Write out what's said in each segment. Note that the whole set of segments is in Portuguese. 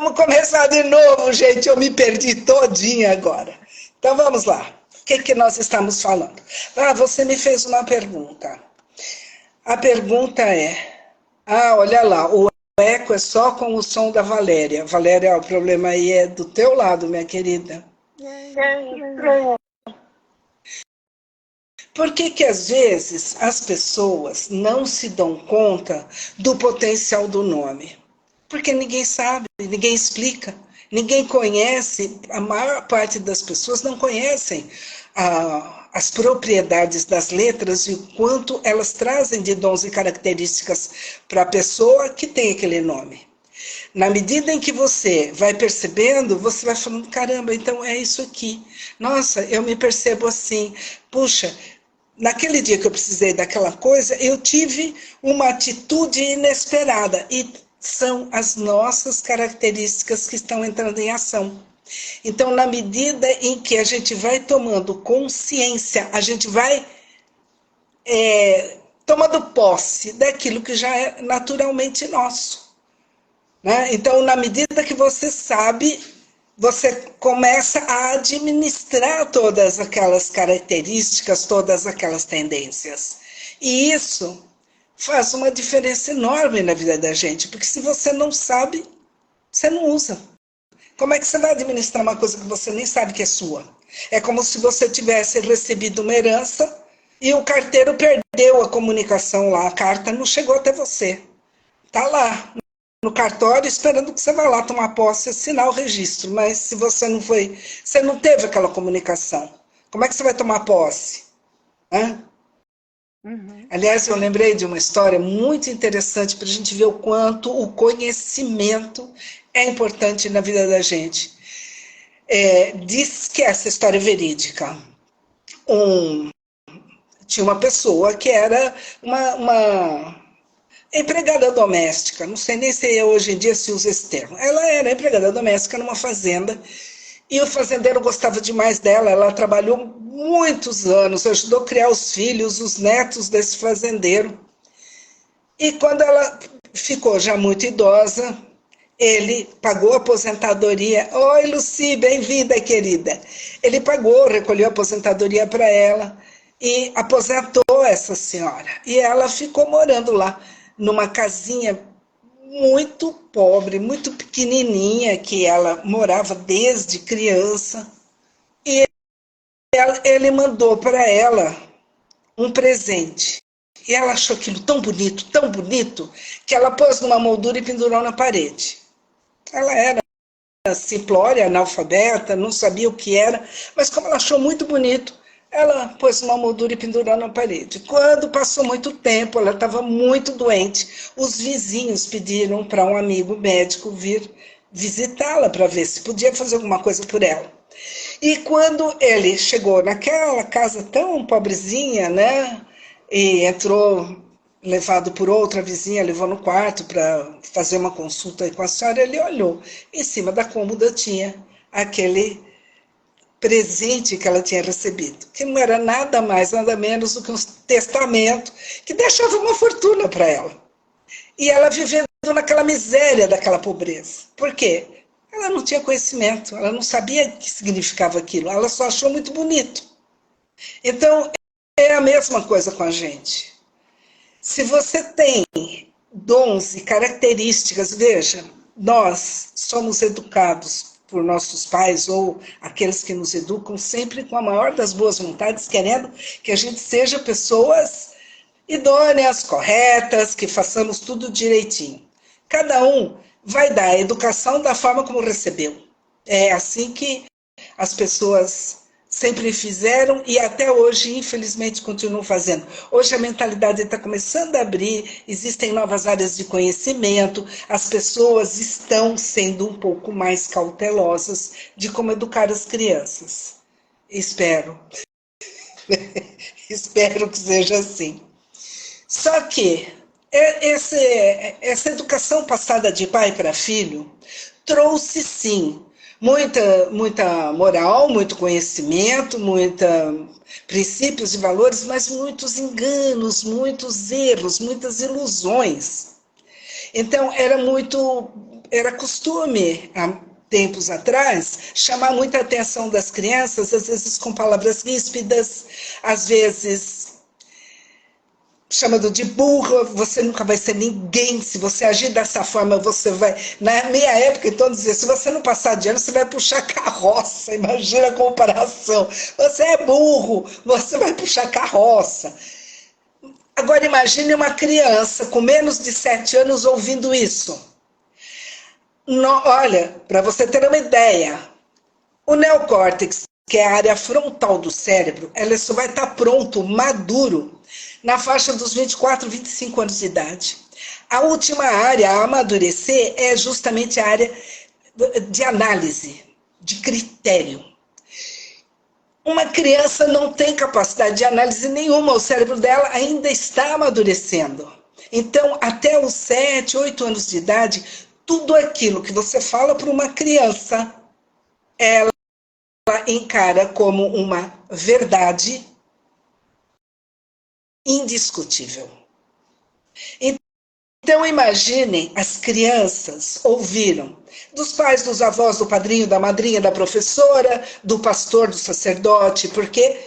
Vamos começar de novo, gente. Eu me perdi todinha agora. Então vamos lá. O que nós estamos falando? Você me fez uma pergunta. A pergunta é... olha lá, o eco é só com o som da Valéria. Valéria, o problema aí é do teu lado, minha querida. Por que às vezes as pessoas não se dão conta do potencial do nome? Porque ninguém sabe, ninguém explica, ninguém conhece, a maior parte das pessoas não conhecem as propriedades das letras e o quanto elas trazem de dons e características para a pessoa que tem aquele nome. Na medida em que você vai percebendo, você vai falando, caramba, então é isso aqui. Nossa, eu me percebo assim. Puxa, naquele dia que eu precisei daquela coisa, eu tive uma atitude inesperada. E são as nossas características que estão entrando em ação. Então, na medida em que a gente vai tomando consciência, a gente vai tomando posse daquilo que já é naturalmente nosso. Né? Então, na medida que você sabe, você começa a administrar todas aquelas características, todas aquelas tendências. E isso faz uma diferença enorme na vida da gente, porque se você não sabe, você não usa. Como é que você vai administrar uma coisa que você nem sabe que é sua? É como se você tivesse recebido uma herança e o carteiro perdeu a comunicação lá, a carta não chegou até você. Está lá, no cartório, esperando que você vá lá tomar posse e assinar o registro. Mas se você não foi, você não teve aquela comunicação, como é que você vai tomar posse? Hã? Uhum. Aliás, eu lembrei de uma história muito interessante para a gente ver o quanto o conhecimento é importante na vida da gente. Diz que essa história é verídica. Tinha uma pessoa que era uma empregada doméstica, não sei nem se hoje em dia se usa esse termo. Ela era empregada doméstica numa fazenda e o fazendeiro gostava demais dela. Ela trabalhou muitos anos, ajudou a criar os filhos, os netos desse fazendeiro. E quando ela ficou já muito idosa, ele pagou a aposentadoria. Oi, Luci, bem-vinda, querida. Ele pagou, recolheu a aposentadoria para ela e aposentou essa senhora. E ela ficou morando lá, numa casinha muito pobre, muito pequenininha, que ela morava desde criança. E ele mandou para ela um presente. E ela achou aquilo tão bonito, que ela pôs numa moldura e pendurou na parede. Ela era simplória, analfabeta, não sabia o que era, mas como ela achou muito bonito, ela pôs uma moldura e pendurou na parede. Quando passou muito tempo, ela estava muito doente, os vizinhos pediram para um amigo médico vir visitá-la para ver se podia fazer alguma coisa por ela. E quando ele chegou naquela casa tão pobrezinha, né, e entrou, levado por outra vizinha, levou no quarto para fazer uma consulta com a senhora, ele olhou, em cima da cômoda tinha aquele presente que ela tinha recebido, que não era nada mais, nada menos do que um testamento que deixava uma fortuna para ela. E ela vivendo naquela miséria daquela pobreza. Por quê? Ela não tinha conhecimento, ela não sabia o que significava aquilo, ela só achou muito bonito. Então, é a mesma coisa com a gente. Se você tem dons e características, veja, nós somos educados por nossos pais ou aqueles que nos educam sempre com a maior das boas vontades, querendo que a gente seja pessoas idôneas, corretas, que façamos tudo direitinho. Cada um vai dar a educação da forma como recebeu. É assim que as pessoas sempre fizeram e até hoje, infelizmente, continuam fazendo. Hoje a mentalidade está começando a abrir, existem novas áreas de conhecimento, as pessoas estão sendo um pouco mais cautelosas de como educar as crianças. Espero. Espero que seja assim. Só que essa educação passada de pai para filho trouxe, sim, muita moral, muito conhecimento, muitos princípios e valores, mas muitos enganos, muitos erros, muitas ilusões. Então, era muito era costume, há tempos atrás, chamar muita atenção das crianças, às vezes com palavras ríspidas, às vezes chamando de burra, você nunca vai ser ninguém, se você agir dessa forma, você vai... Na minha época, então, dizia, se você não passar de ano, você vai puxar carroça, imagina a comparação. Você é burro, você vai puxar carroça. Agora imagine uma criança com menos de 7 anos ouvindo isso. Olha, para você ter uma ideia, o neocórtex, que é a área frontal do cérebro, ela só vai estar pronto, maduro, na faixa dos 24, 25 anos de idade. A última área a amadurecer é justamente a área de análise, de critério. Uma criança não tem capacidade de análise nenhuma, o cérebro dela ainda está amadurecendo. Então, até os 7, 8 anos de idade, tudo aquilo que você fala para uma criança, ela encara como uma verdade indiscutível. Então, imaginem, as crianças ouviram dos pais, dos avós, do padrinho, da madrinha, da professora, do pastor, do sacerdote, porque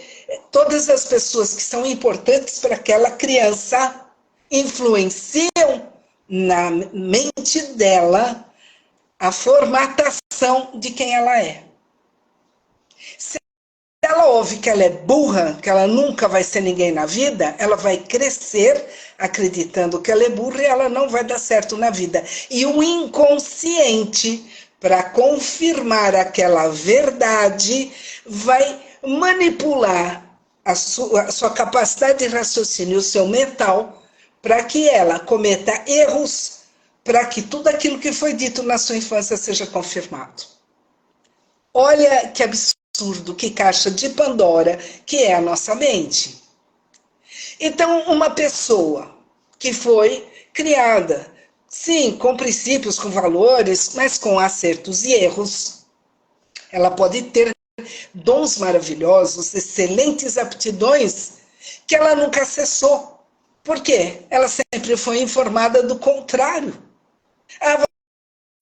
todas as pessoas que são importantes para aquela criança influenciam na mente dela a formatação de quem ela é. Se ela ouve que ela é burra, que ela nunca vai ser ninguém na vida, ela vai crescer acreditando que ela é burra e ela não vai dar certo na vida. E o inconsciente, para confirmar aquela verdade, vai manipular a sua capacidade de raciocínio, o seu mental, para que ela cometa erros, para que tudo aquilo que foi dito na sua infância seja confirmado. Olha que absurdo, que caixa de Pandora que é a nossa mente. Então, uma pessoa que foi criada, sim, com princípios, com valores, mas com acertos e erros, ela pode ter dons maravilhosos, excelentes aptidões, que ela nunca acessou. Por quê? Ela sempre foi informada do contrário. Ah,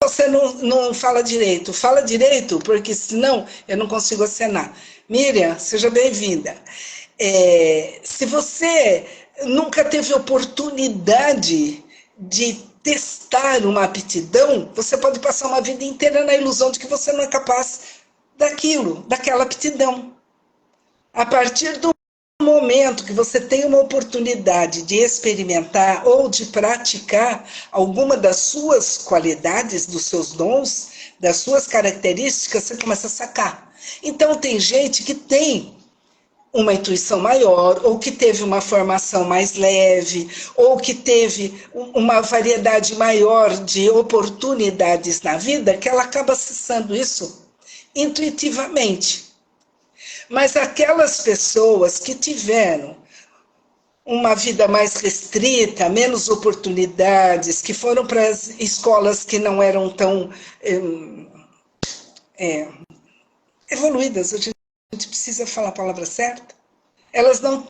você não fala direito. Fala direito, porque senão eu não consigo acenar. Miriam, seja bem-vinda. Se você nunca teve oportunidade de testar uma aptidão, você pode passar uma vida inteira na ilusão de que você não é capaz daquilo, daquela aptidão. A partir do momento que você tem uma oportunidade de experimentar ou de praticar alguma das suas qualidades, dos seus dons, das suas características, você começa a sacar. Então, tem gente que tem uma intuição maior, ou que teve uma formação mais leve, ou que teve uma variedade maior de oportunidades na vida, que ela acaba acessando isso intuitivamente. Mas aquelas pessoas que tiveram uma vida mais restrita, menos oportunidades, que foram para as escolas que não eram tão evoluídas, a gente precisa falar a palavra certa, elas não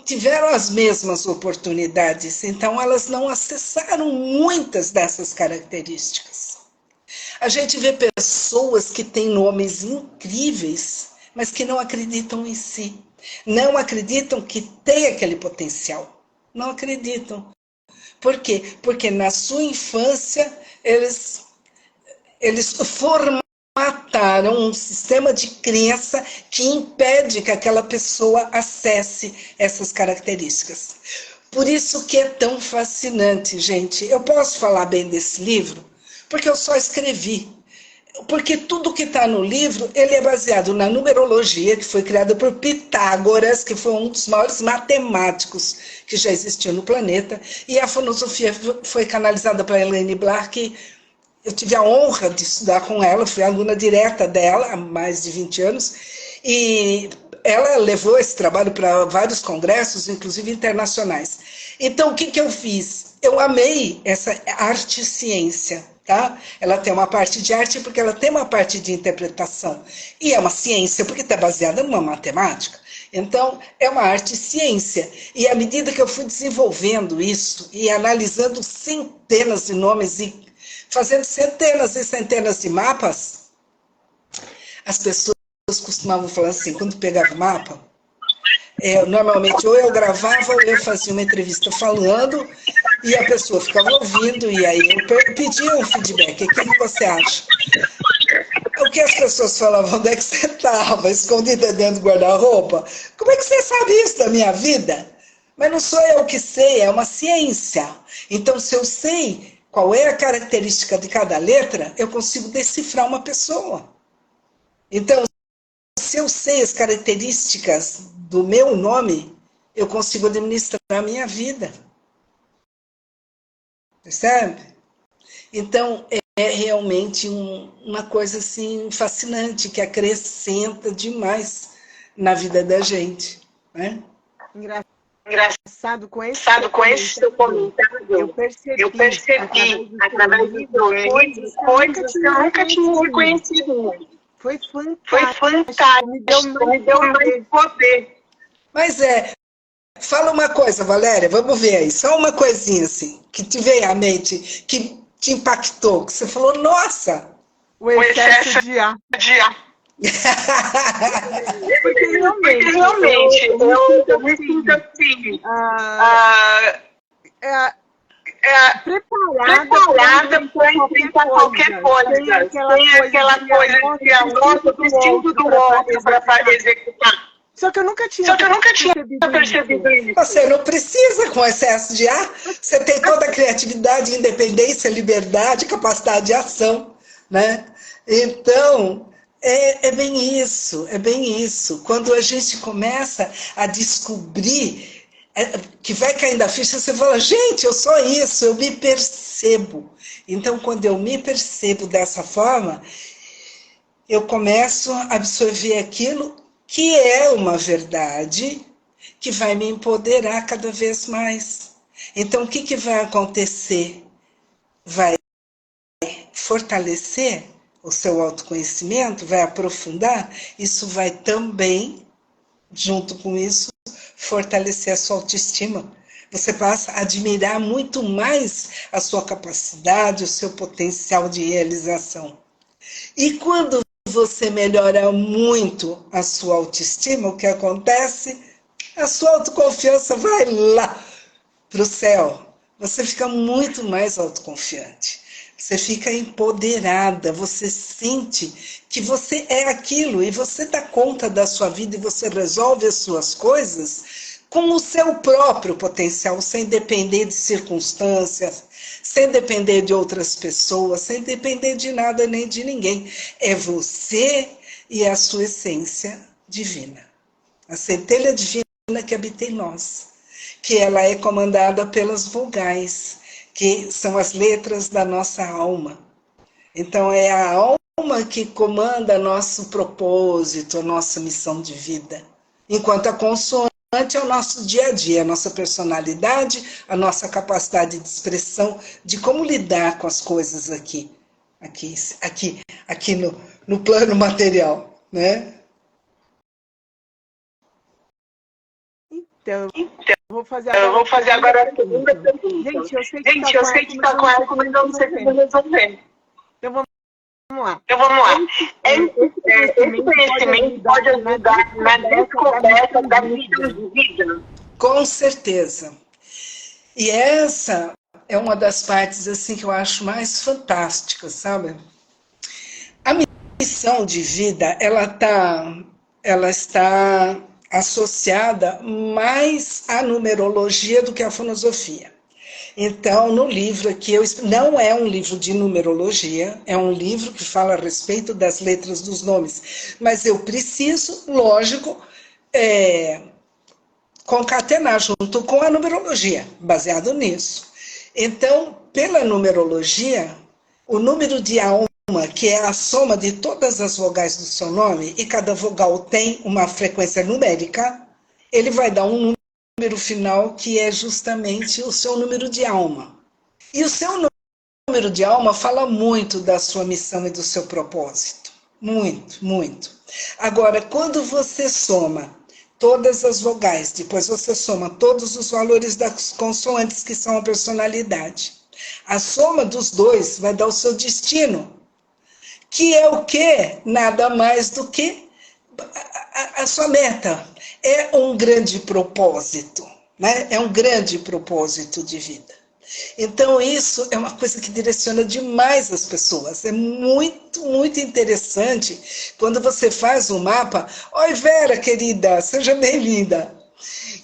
tiveram as mesmas oportunidades, então elas não acessaram muitas dessas características. A gente vê pessoas que têm nomes incríveis, mas que não acreditam em si. Não acreditam que tem aquele potencial. Não acreditam. Por quê? Porque na sua infância eles formataram um sistema de crença que impede que aquela pessoa acesse essas características. Por isso que é tão fascinante, gente. Eu posso falar bem desse livro porque eu só escrevi. Porque tudo que está no livro, ele é baseado na numerologia, que foi criada por Pitágoras, que foi um dos maiores matemáticos que já existiu no planeta, e a filosofia foi canalizada para Elaine Blar, que eu tive a honra de estudar com ela, fui aluna direta dela há mais de 20 anos, e ela levou esse trabalho para vários congressos, inclusive internacionais. Então, o que eu fiz? Eu amei essa arte e ciência. Tá? Ela tem uma parte de arte porque ela tem uma parte de interpretação. E é uma ciência porque está baseada numa matemática. Então, é uma arte e ciência. E à medida que eu fui desenvolvendo isso e analisando centenas de nomes e fazendo centenas e centenas de mapas. As pessoas costumavam falar assim, quando pegava o mapa, normalmente ou eu gravava ou eu fazia uma entrevista falando e a pessoa ficava ouvindo e aí eu pedia um feedback. O que você acha? O que as pessoas falavam, onde é que você estava, escondida dentro do guarda-roupa? Como é que você sabe isso da minha vida? Mas não sou eu que sei, é uma ciência. Então, se eu sei qual é a característica de cada letra, eu consigo decifrar uma pessoa. Então, se eu sei as características do meu nome, eu consigo administrar a minha vida. Percebe? Então, é realmente uma coisa assim fascinante, que acrescenta demais na vida da gente. Né? Engraçado com esse seu comentário, eu percebi através do seu livro coisas que eu nunca tinha reconhecido. Foi fantástico, me deu mais poder. Mas fala uma coisa, Valéria, vamos ver aí, só uma coisinha assim, que te veio à mente, que te impactou, que você falou, nossa! O excesso de ar. Porque realmente, eu me sinto assim, preparada para enfrentar qualquer coisa. Tem aquela coisa que a nossa, eu preciso do outro para executar. Só que eu nunca tinha percebido isso. Você não precisa com excesso de ar. Você tem toda a criatividade, independência, liberdade, capacidade de ação, né? Então, é bem isso, é bem isso. Quando a gente começa a descobrir que vai caindo a ficha, você fala, gente, eu sou isso, eu me percebo. Então, quando eu me percebo dessa forma, eu começo a absorver aquilo que é uma verdade que vai me empoderar cada vez mais. Então, o que vai acontecer? Vai fortalecer o seu autoconhecimento, vai aprofundar, isso vai também, junto com isso, fortalecer a sua autoestima. Você passa a admirar muito mais a sua capacidade, o seu potencial de realização. E quando você melhora muito a sua autoestima, o que acontece? A sua autoconfiança vai lá para o céu. Você fica muito mais autoconfiante. Você fica empoderada, você sente que você é aquilo e você dá conta da sua vida e você resolve as suas coisas com o seu próprio potencial, sem depender de circunstâncias, sem depender de outras pessoas, sem depender de nada nem de ninguém. É você e a sua essência divina. A centelha divina que habita em nós, que ela é comandada pelas vogais, que são as letras da nossa alma. Então, é a alma que comanda nosso propósito, a nossa missão de vida. Enquanto a consoante é o nosso dia a dia, a nossa personalidade, a nossa capacidade de expressão, de como lidar com as coisas aqui no plano material, né? Então, eu vou fazer agora a segunda pergunta. Gente, eu sei que está com ela, mas eu não sei como resolver. Então, vamos lá. Esse conhecimento pode ajudar na descoberta da missão de vida? Com certeza. E essa é uma das partes assim que eu acho mais fantásticas, sabe? A missão de vida, ela está associada mais à numerologia do que à filosofia. Então, no livro aqui, não é um livro de numerologia, é um livro que fala a respeito das letras dos nomes, mas eu preciso, lógico, concatenar junto com a numerologia, baseado nisso. Então, pela numerologia, o número de alma, que é a soma de todas as vogais do seu nome, e cada vogal tem uma frequência numérica, ele vai dar um número final que é justamente o seu número de alma. E o seu número de alma fala muito da sua missão e do seu propósito. Muito, muito. Agora, quando você soma todas as vogais, depois você soma todos os valores das consoantes, que são a personalidade, A soma dos dois vai dar o seu destino, que é o quê? Nada mais do que a sua meta. É um grande propósito, né? É um grande propósito de vida. Então, isso é uma coisa que direciona demais as pessoas. É muito, muito interessante quando você faz um mapa. Oi, Vera, querida, seja bem-vinda.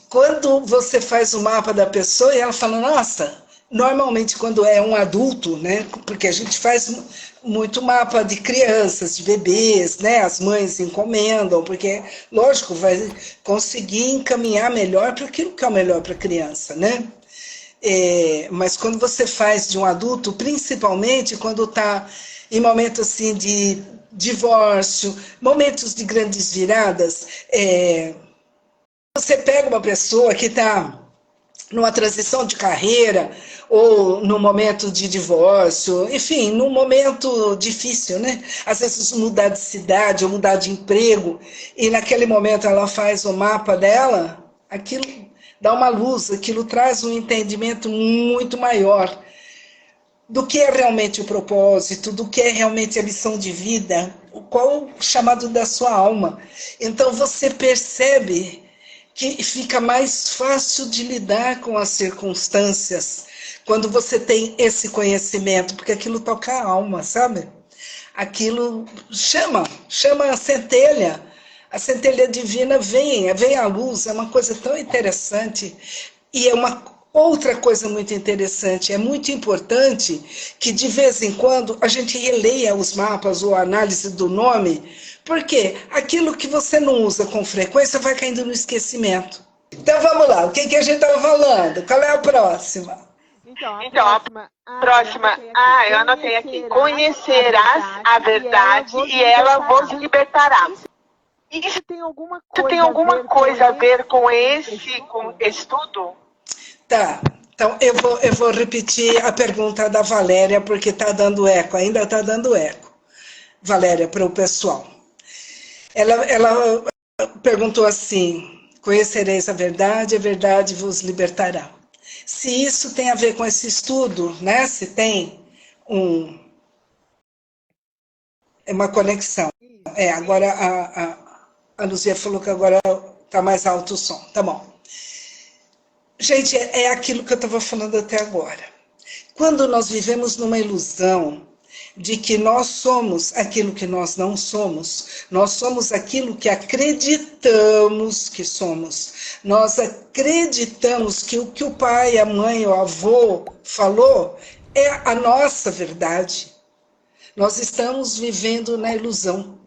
Quando você faz o mapa da pessoa e ela fala, nossa, normalmente quando é um adulto, né? Porque a gente faz muito mapa de crianças, de bebês, né? As mães encomendam, porque, lógico, vai conseguir encaminhar melhor para aquilo que é o melhor para a criança, né? Mas quando você faz de um adulto, principalmente quando está em momentos assim de divórcio, momentos de grandes viradas, você pega uma pessoa que está numa transição de carreira, ou num momento de divórcio, enfim, num momento difícil, né? Às vezes mudar de cidade ou mudar de emprego, e naquele momento ela faz o mapa dela, aquilo dá uma luz, aquilo traz um entendimento muito maior do que é realmente o propósito, do que é realmente a missão de vida, qual o chamado da sua alma. Então você percebe que fica mais fácil de lidar com as circunstâncias quando você tem esse conhecimento, porque aquilo toca a alma, sabe? Aquilo chama a centelha divina vem à luz, é uma coisa tão interessante. E é uma outra coisa muito interessante, é muito importante que de vez em quando a gente releia os mapas ou a análise do nome, porque aquilo que você não usa com frequência vai caindo no esquecimento. Então vamos lá, o que a gente estava falando? Qual é a próxima? Então, a próxima, eu anotei aqui, conhecerás a verdade e ela vos libertará. Isso tem alguma coisa a ver com esse estudo? Tá, então eu vou repetir a pergunta da Valéria, porque está dando eco, ainda está dando eco. Valéria, para o pessoal. Ela perguntou assim, conhecereis a verdade vos libertará. Se isso tem a ver com esse estudo, né? Se tem uma conexão. Agora a Luzia falou que agora está mais alto o som. Tá bom. Gente, é aquilo que eu estava falando até agora. Quando nós vivemos numa ilusão de que nós somos aquilo que nós não somos, nós somos aquilo que acreditamos que somos. Nós acreditamos que o que o pai, a mãe, o avô falou é a nossa verdade. Nós estamos vivendo na ilusão.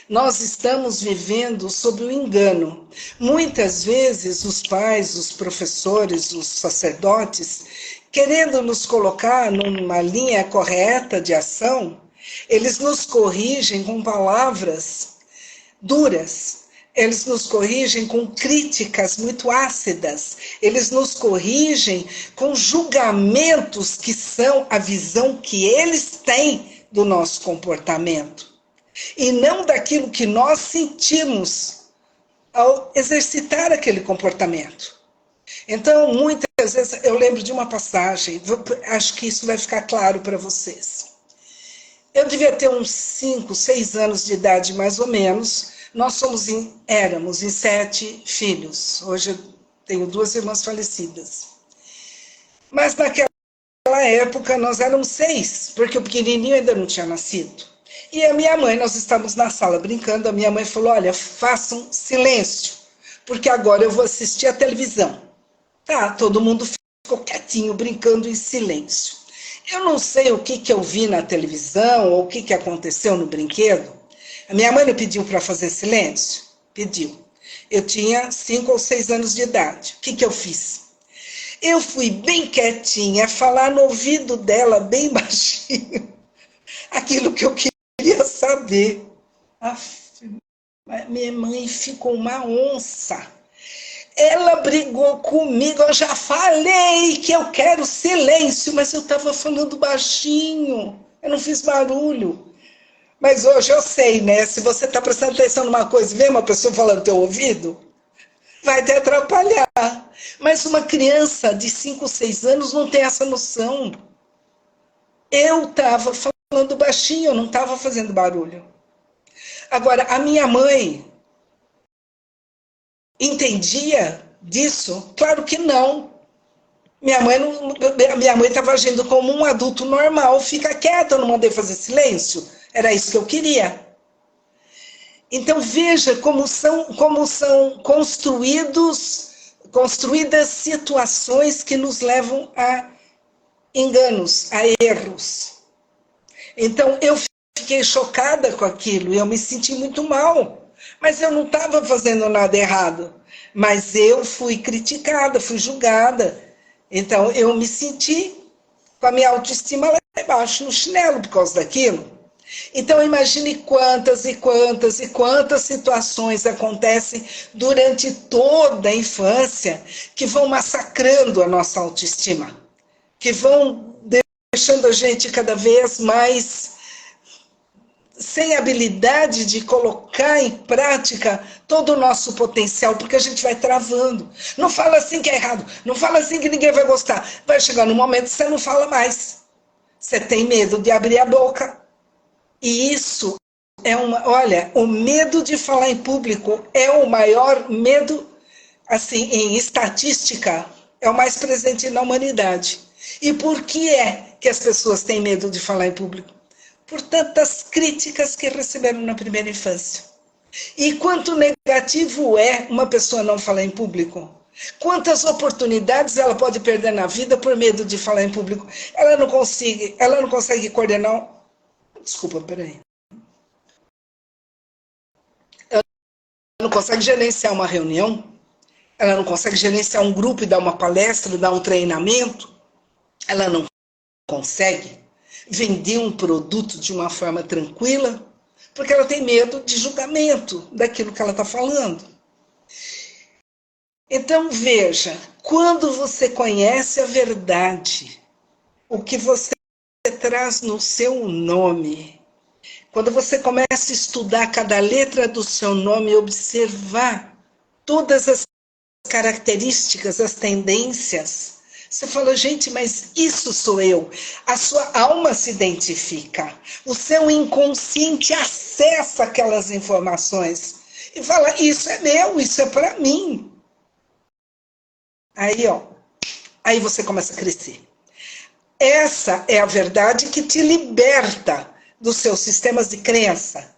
Nós estamos vivendo sob o engano. Muitas vezes os pais, os professores, os sacerdotes, querendo nos colocar numa linha correta de ação, eles nos corrigem com palavras duras, eles nos corrigem com críticas muito ácidas, eles nos corrigem com julgamentos que são a visão que eles têm do nosso comportamento, e não daquilo que nós sentimos ao exercitar aquele comportamento. Então, muitas vezes, eu lembro de uma passagem, acho que isso vai ficar claro para vocês. Eu devia ter uns 5, 6 anos de idade, mais ou menos. Nós éramos em 7 filhos. Hoje eu tenho 2 irmãs falecidas. Mas naquela época nós éramos 6, porque o pequenininho ainda não tinha nascido. E a minha mãe, nós estávamos na sala brincando, a minha mãe falou, olha, façam silêncio, porque agora eu vou assistir a televisão. Tá, todo mundo ficou quietinho, brincando em silêncio. Eu não sei o que eu vi na televisão, ou o que aconteceu no brinquedo. A minha mãe não pediu para fazer silêncio? Pediu. Eu tinha 5 ou 6 anos de idade. O que eu fiz? Eu fui bem quietinha, falar no ouvido dela, bem baixinho, aquilo que eu queria saber. Minha mãe ficou uma onça. Ela brigou comigo, eu já falei que eu quero silêncio, mas eu estava falando baixinho, eu não fiz barulho. Mas hoje eu sei, né? Se você está prestando atenção numa coisa e vê uma pessoa falando no teu ouvido, vai te atrapalhar. Mas uma criança de 5, 6 anos não tem essa noção. eu estava falando baixinho, eu não estava fazendo barulho. Agora, a minha mãe entendia disso? Claro que não. Minha mãe estava agindo como um adulto normal. Fica quieta, eu não mandei fazer silêncio. Era isso que eu queria. Então veja como são construídas situações que nos levam a enganos, a erros. Então eu fiquei chocada com aquilo, eu me senti muito mal, mas eu não estava fazendo nada errado. Mas eu fui criticada, fui julgada. Então eu me senti com a minha autoestima lá embaixo, no chinelo, por causa daquilo. Então imagine quantas e quantas e quantas situações acontecem durante toda a infância que vão massacrando a nossa autoestima, que vão deixando a gente cada vez mais sem habilidade de colocar em prática todo o nosso potencial, porque a gente vai travando. Não fala assim que é errado, não fala assim que ninguém vai gostar. Vai chegar no momento que você não fala mais. Você tem medo de abrir a boca. E isso é olha, o medo de falar em público é o maior medo, assim, em estatística, é o mais presente na humanidade. E por que é que as pessoas têm medo de falar em público? Por tantas críticas que receberam na primeira infância. E quanto negativo é uma pessoa não falar em público? Quantas oportunidades ela pode perder na vida por medo de falar em público? Ela não consegue coordenar. Desculpa, peraí. Ela não consegue gerenciar uma reunião, ela não consegue gerenciar um grupo e dar uma palestra, dar um treinamento, ela não consegue vender um produto de uma forma tranquila, porque ela tem medo de julgamento daquilo que ela está falando. Então, veja, quando você conhece a verdade, o que você traz no seu nome, quando você começa a estudar cada letra do seu nome e observar todas as características, as tendências, você fala, gente, mas isso sou eu. A sua alma se identifica. O seu inconsciente acessa aquelas informações e fala, isso é meu, isso é para mim. Aí você começa a crescer. Essa é a verdade que te liberta dos seus sistemas de crença.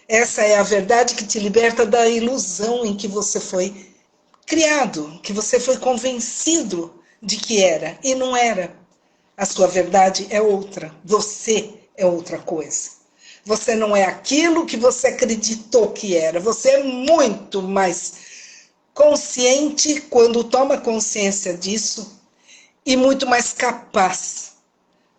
Essa é a verdade que te liberta da ilusão em que você foi criado, que você foi convencido de que era, e não era. A sua verdade é outra, você é outra coisa. Você não é aquilo que você acreditou que era, você é muito mais consciente quando toma consciência disso e muito mais capaz.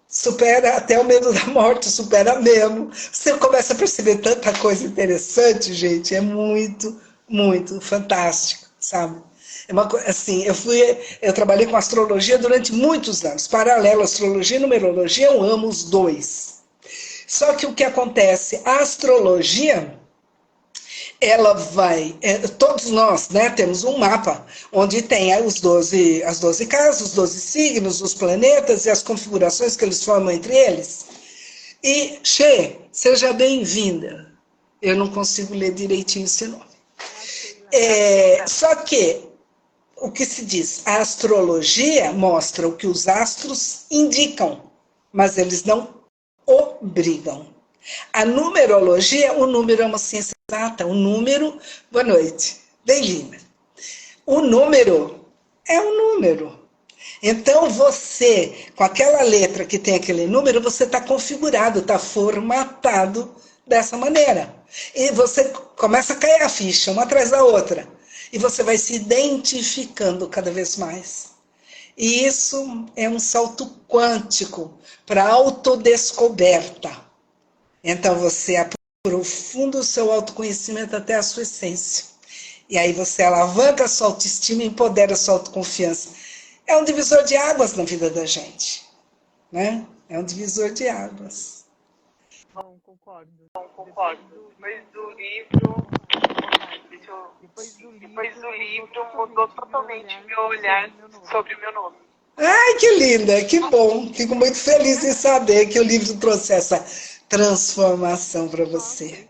Supera até o medo da morte, supera mesmo. Você começa a perceber tanta coisa interessante, gente, é muito, muito fantástico, sabe? É uma, assim, eu trabalhei com astrologia durante muitos anos, paralelo à astrologia e numerologia, eu amo os dois. Só que o que acontece, a astrologia, ela vai, todos nós, né, temos um mapa onde tem as 12 casas, os 12 signos, os planetas e as configurações que eles formam entre eles. E, Xê, seja bem-vinda. Eu não consigo ler direitinho esse nome. Só que, o que se diz, a astrologia mostra o que os astros indicam, mas eles não obrigam. A numerologia, o número é uma ciência exata. O número, boa noite, bem-vinda. O número é um número. Então você, com aquela letra que tem aquele número, você está configurado, está formatado dessa maneira. E você começa a cair a ficha, uma atrás da outra. E você vai se identificando cada vez mais. E isso é um salto quântico para a autodescoberta. Então você aprofunda o seu autoconhecimento até a sua essência. E aí você alavanca a sua autoestima e empodera a sua autoconfiança. É um divisor de águas na vida da gente. Né? É um divisor de águas. Não, concordo. Depois do livro, mudou totalmente meu olhar sobre o meu nome. Ai, que linda, que bom. Fico muito feliz em saber que o livro trouxe essa transformação para você.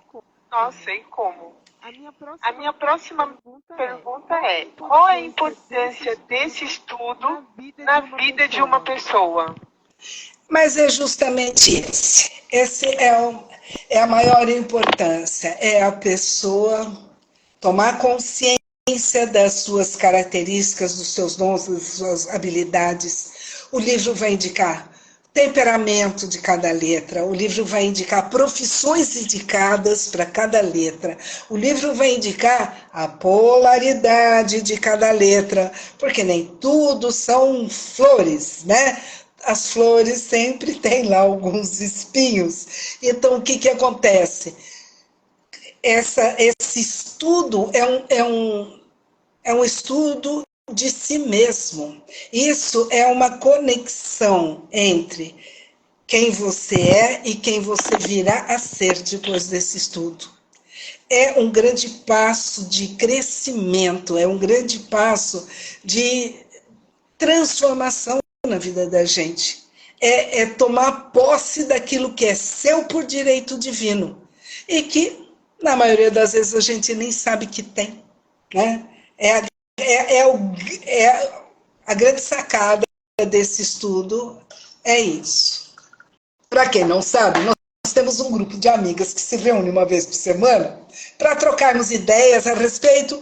Nossa, e como? A minha próxima pergunta é: qual a importância desse estudo na vida de uma pessoa? Mas é justamente esse. Esse é a maior importância. É a pessoa tomar consciência das suas características, dos seus dons, das suas habilidades. O livro vai indicar temperamento de cada letra, o livro vai indicar profissões indicadas para cada letra, o livro vai indicar a polaridade de cada letra, porque nem tudo são flores, né? As flores sempre têm lá alguns espinhos. Então, o que acontece? Esse estudo é um estudo de si mesmo. Isso é uma conexão entre quem você é e quem você virá a ser depois desse estudo. É um grande passo de crescimento, é um grande passo de transformação na vida da gente. É tomar posse daquilo que é seu por direito divino. E que, na maioria das vezes, a gente nem sabe que tem. Né? A grande sacada desse estudo é isso. Para quem não sabe, nós temos um grupo de amigas que se reúne uma vez por semana para trocarmos ideias a respeito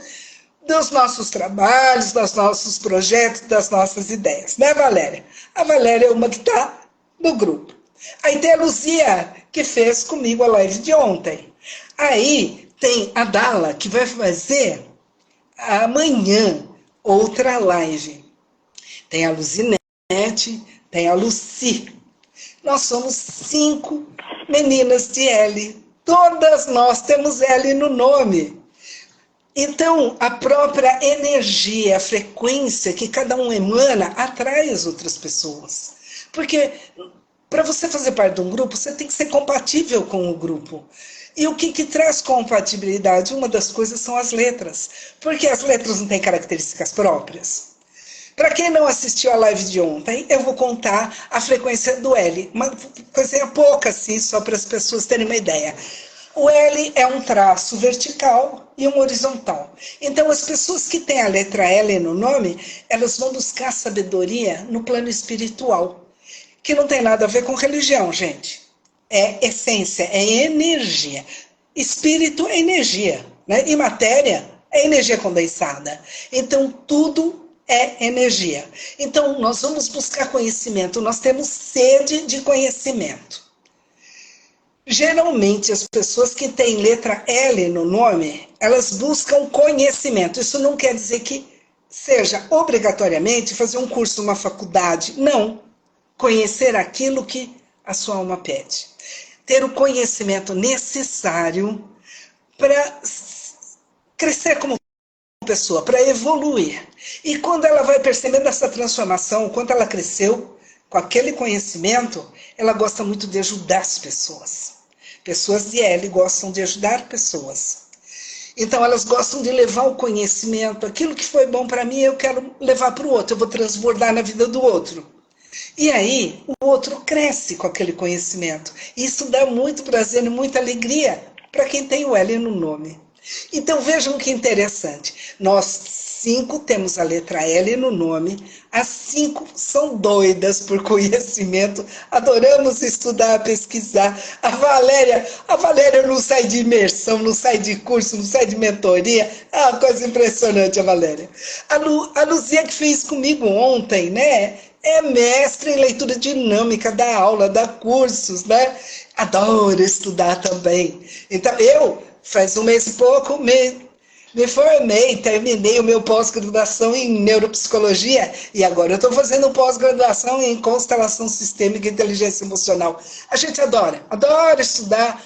dos nossos trabalhos, dos nossos projetos, das nossas ideias. Né, Valéria? A Valéria é uma que está no grupo. Aí tem a Luzia, que fez comigo a live de ontem. Aí tem a Dala, que vai fazer amanhã outra live. Tem a Luzinete, tem a Luci. Nós somos 5 meninas de L. Todas nós temos L no nome. Então, a própria energia, a frequência que cada um emana, atrai as outras pessoas. Porque para você fazer parte de um grupo, você tem que ser compatível com o grupo. E o que traz compatibilidade? Uma das coisas são as letras. Porque as letras não têm características próprias. Para quem não assistiu a live de ontem, eu vou contar a frequência do L. Uma coisinha pouca, assim, só para as pessoas terem uma ideia. O L é um traço vertical e um horizontal. Então, as pessoas que têm a letra L no nome, elas vão buscar sabedoria no plano espiritual, que não tem nada a ver com religião, gente. É essência, é energia. Espírito é energia, né? E matéria é energia condensada. Então, tudo é energia. Então, nós vamos buscar conhecimento, nós temos sede de conhecimento. Geralmente, as pessoas que têm letra L no nome, elas buscam conhecimento. Isso não quer dizer que seja obrigatoriamente fazer um curso numa faculdade. Não. Conhecer aquilo que a sua alma pede. Ter o conhecimento necessário para crescer como pessoa, para evoluir. E quando ela vai percebendo essa transformação, quando ela cresceu com aquele conhecimento, ela gosta muito de ajudar as pessoas. Pessoas de L gostam de ajudar pessoas. Então, elas gostam de levar o conhecimento, aquilo que foi bom para mim, eu quero levar para o outro, eu vou transbordar na vida do outro. E aí, o outro cresce com aquele conhecimento. Isso dá muito prazer e muita alegria para quem tem o L no nome. Então, vejam que interessante. Nós 5 temos a letra L no nome, as 5 são doidas por conhecimento, adoramos estudar, pesquisar. A Valéria não sai de imersão, não sai de curso, não sai de mentoria. É uma coisa impressionante a Valéria. A Luzia que fez comigo ontem, né? É mestre em leitura dinâmica, dá aula, dá cursos, né? Adoro estudar também. Então, faz um mês e pouco, me formei, terminei o meu pós-graduação em neuropsicologia e agora eu estou fazendo pós-graduação em constelação sistêmica e inteligência emocional. A gente adora estudar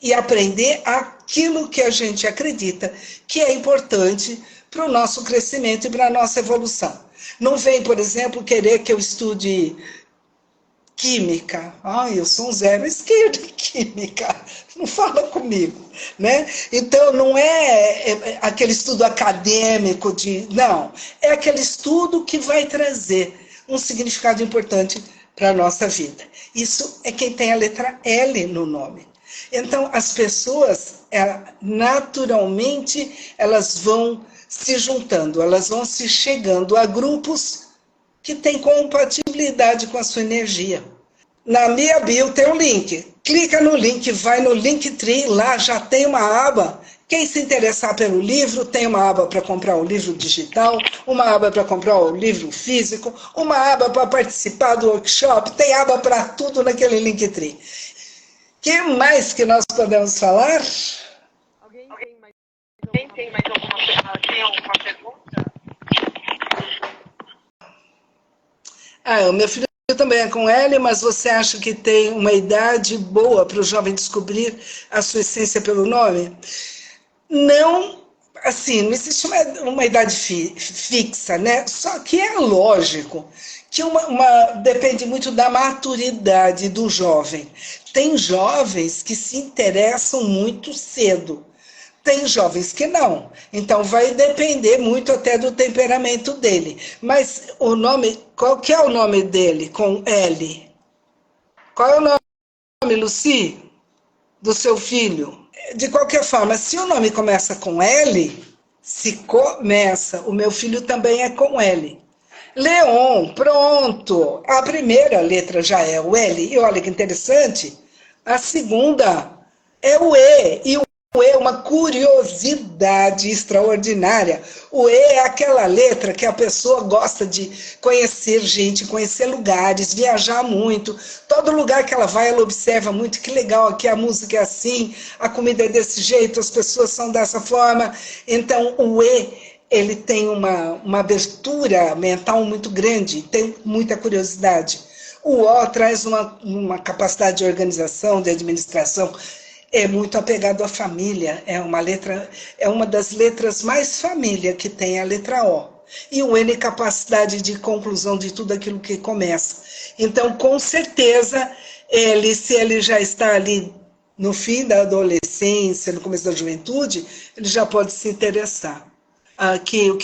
e aprender aquilo que a gente acredita que é importante para o nosso crescimento e para a nossa evolução. Não vem, por exemplo, querer que eu estude química. Eu sou um zero esquerdo em química. Não fala comigo, né? Então, não é aquele estudo acadêmico não. É aquele estudo que vai trazer um significado importante para a nossa vida. Isso é quem tem a letra L no nome. Então, as pessoas, naturalmente, elas vão se juntando, elas vão se chegando a grupos que têm compatibilidade com a sua energia. Na minha bio tem um link. Clica no link, vai no Linktree, lá já tem uma aba. Quem se interessar pelo livro, tem uma aba para comprar o livro digital, uma aba para comprar o livro físico, uma aba para participar do workshop, tem aba para tudo naquele Linktree. O que mais que nós podemos falar? Alguém tem mais alguma pergunta? O meu filho também é com L, mas você acha que tem uma idade boa para o jovem descobrir a sua essência pelo nome? Não, assim, não existe uma idade fixa, né? Só que é lógico que depende muito da maturidade do jovem. Tem jovens que se interessam muito cedo. Tem jovens que não. Então vai depender muito até do temperamento dele. Mas o nome, qual que é o nome dele com L? Qual é o nome, Lucy, do seu filho? De qualquer forma, se o nome começa com L, o meu filho também é com L. Leon, pronto. A primeira letra já é o L. E olha que interessante, a segunda é o E. E o E é uma curiosidade extraordinária. O E é aquela letra que a pessoa gosta de conhecer gente, conhecer lugares, viajar muito. Todo lugar que ela vai, ela observa muito. Que legal, aqui a música é assim, a comida é desse jeito, as pessoas são dessa forma. Então, o E, ele tem uma abertura mental muito grande, tem muita curiosidade. O O traz uma capacidade de organização, de administração, é muito apegado à família, é uma das letras mais família que tem a letra O. E o N, capacidade de conclusão de tudo aquilo que começa. Então, com certeza, se ele já está ali no fim da adolescência, no começo da juventude, ele já pode se interessar. Aqui, o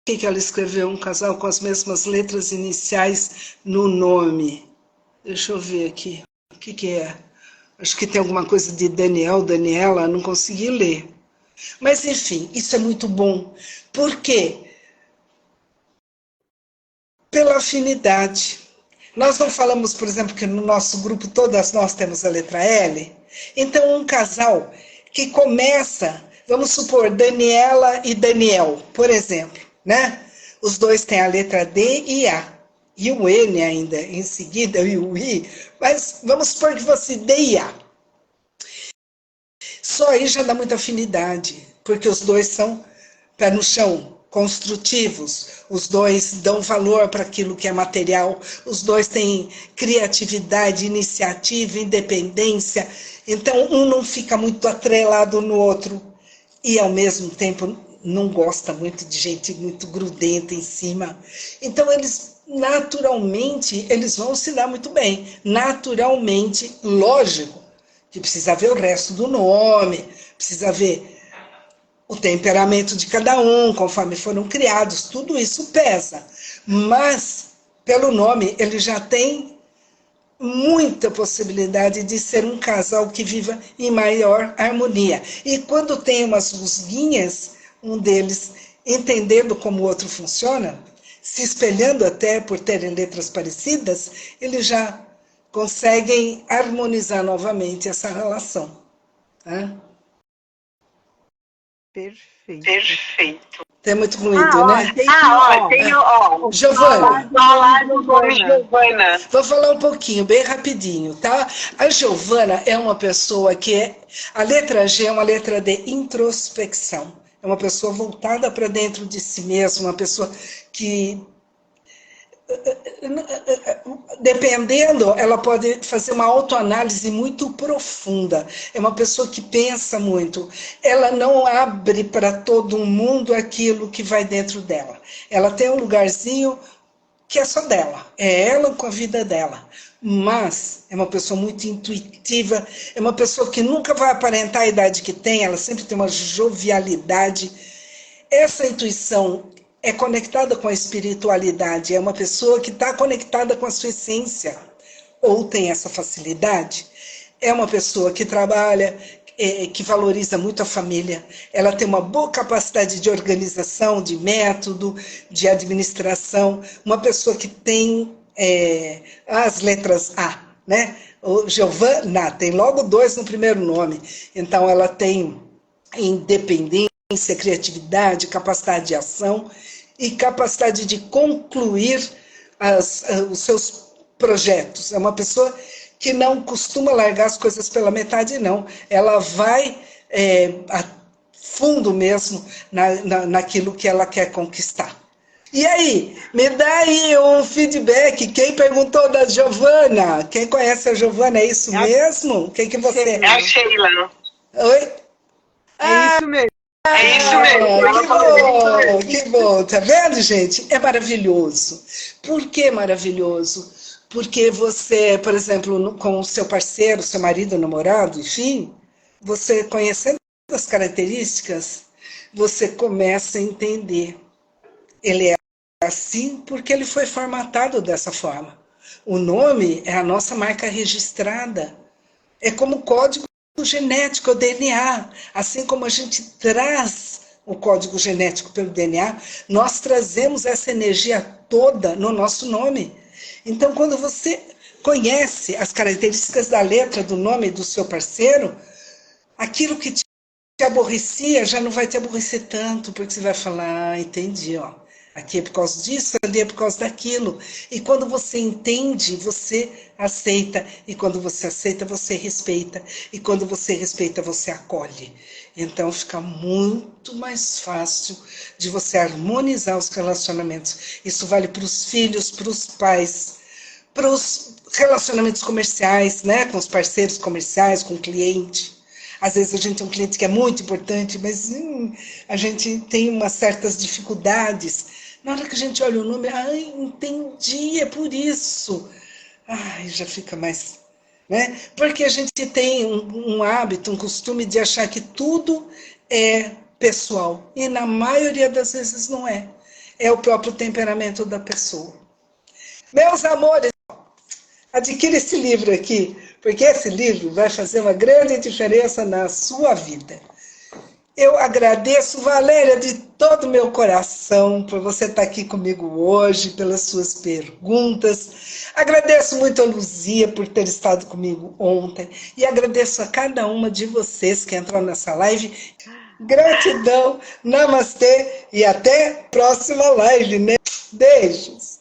que ela escreveu? Um casal com as mesmas letras iniciais no nome. Deixa eu ver aqui. O que é? Acho que tem alguma coisa de Daniel, Daniela, não consegui ler. Mas, enfim, isso é muito bom. Por quê? Pela afinidade. Nós não falamos, por exemplo, que no nosso grupo todas nós temos a letra L? Então, um casal que começa, vamos supor, Daniela e Daniel, por exemplo, né? Os dois têm a letra D e A. E o N ainda, em seguida, e o I, mas vamos supor que fosse D e A. Só aí já dá muita afinidade, porque os dois são pé no chão, construtivos, os dois dão valor para aquilo que é material, os dois têm criatividade, iniciativa, independência, então um não fica muito atrelado no outro, e ao mesmo tempo não gosta muito de gente muito grudenta em cima. Então eles naturalmente, eles vão se dar muito bem. Naturalmente, lógico, que precisa ver o resto do nome, precisa ver o temperamento de cada um, conforme foram criados, tudo isso pesa. Mas, pelo nome, ele já tem muita possibilidade de ser um casal que viva em maior harmonia. E quando tem umas rusguinhas, um deles entendendo como o outro funciona, se espelhando até por terem letras parecidas, eles já conseguem harmonizar novamente essa relação. Né? Perfeito. Tem muito ruído, né? Tenho, Giovana. Giovana. Vou falar um pouquinho, bem rapidinho, tá? A Giovana é uma pessoa que a letra G é uma letra de introspecção. É uma pessoa voltada para dentro de si mesma, uma pessoa que, dependendo, ela pode fazer uma autoanálise muito profunda. É uma pessoa que pensa muito. Ela não abre para todo mundo aquilo que vai dentro dela. Ela tem um lugarzinho que é só dela. É ela com a vida dela. Mas é uma pessoa muito intuitiva, é uma pessoa que nunca vai aparentar a idade que tem, ela sempre tem uma jovialidade. Essa intuição é conectada com a espiritualidade, é uma pessoa que está conectada com a sua essência, ou tem essa facilidade. É uma pessoa que trabalha, que valoriza muito a família, ela tem uma boa capacidade de organização, de método, de administração, uma pessoa que tem as letras A, né? O Giovana tem logo 2 no primeiro nome, então ela tem independência, criatividade, capacidade de ação e capacidade de concluir os seus projetos. É uma pessoa que não costuma largar as coisas pela metade, não. Ela vai a fundo mesmo naquilo que ela quer conquistar. E aí, me dá aí um feedback. Quem perguntou da Giovana? Quem conhece a Giovana? É isso mesmo? Quem que você... É a Sheila. Oi? É isso mesmo. É isso mesmo. Que bom, que bom. Tá vendo, gente? É maravilhoso. Por que maravilhoso? Porque você, por exemplo, com o seu parceiro, seu marido, namorado, enfim, você conhecendo as características, você começa a entender. Ele é assim porque ele foi formatado dessa forma. O nome é a nossa marca registrada. É como código genético, o DNA. Assim como a gente traz o código genético pelo DNA, nós trazemos essa energia toda no nosso nome. Então, quando você conhece as características da letra do nome do seu parceiro, aquilo que te aborrecia já não vai te aborrecer tanto, porque você vai falar, ah, entendi, ó. Aqui é por causa disso, ali é por causa daquilo. E quando você entende, você aceita. E quando você aceita, você respeita. E quando você respeita, você acolhe. Então fica muito mais fácil de você harmonizar os relacionamentos. Isso vale para os filhos, para os pais, para os relacionamentos comerciais, né? Com os parceiros comerciais, com o cliente. Às vezes a gente tem um cliente que é muito importante, mas a gente tem umas certas dificuldades. Na hora que a gente olha o número, ai, entendi, é por isso. Ai, já fica mais... Né? Porque a gente tem um hábito, um costume de achar que tudo é pessoal. E na maioria das vezes não é. É o próprio temperamento da pessoa. Meus amores, adquira esse livro aqui, porque esse livro vai fazer uma grande diferença na sua vida. Eu agradeço, Valéria, de todo o meu coração por você estar aqui comigo hoje, pelas suas perguntas. Agradeço muito a Luzia por ter estado comigo ontem. E agradeço a cada uma de vocês que entrou nessa live. Gratidão, namastê e até a próxima live, né? Beijos!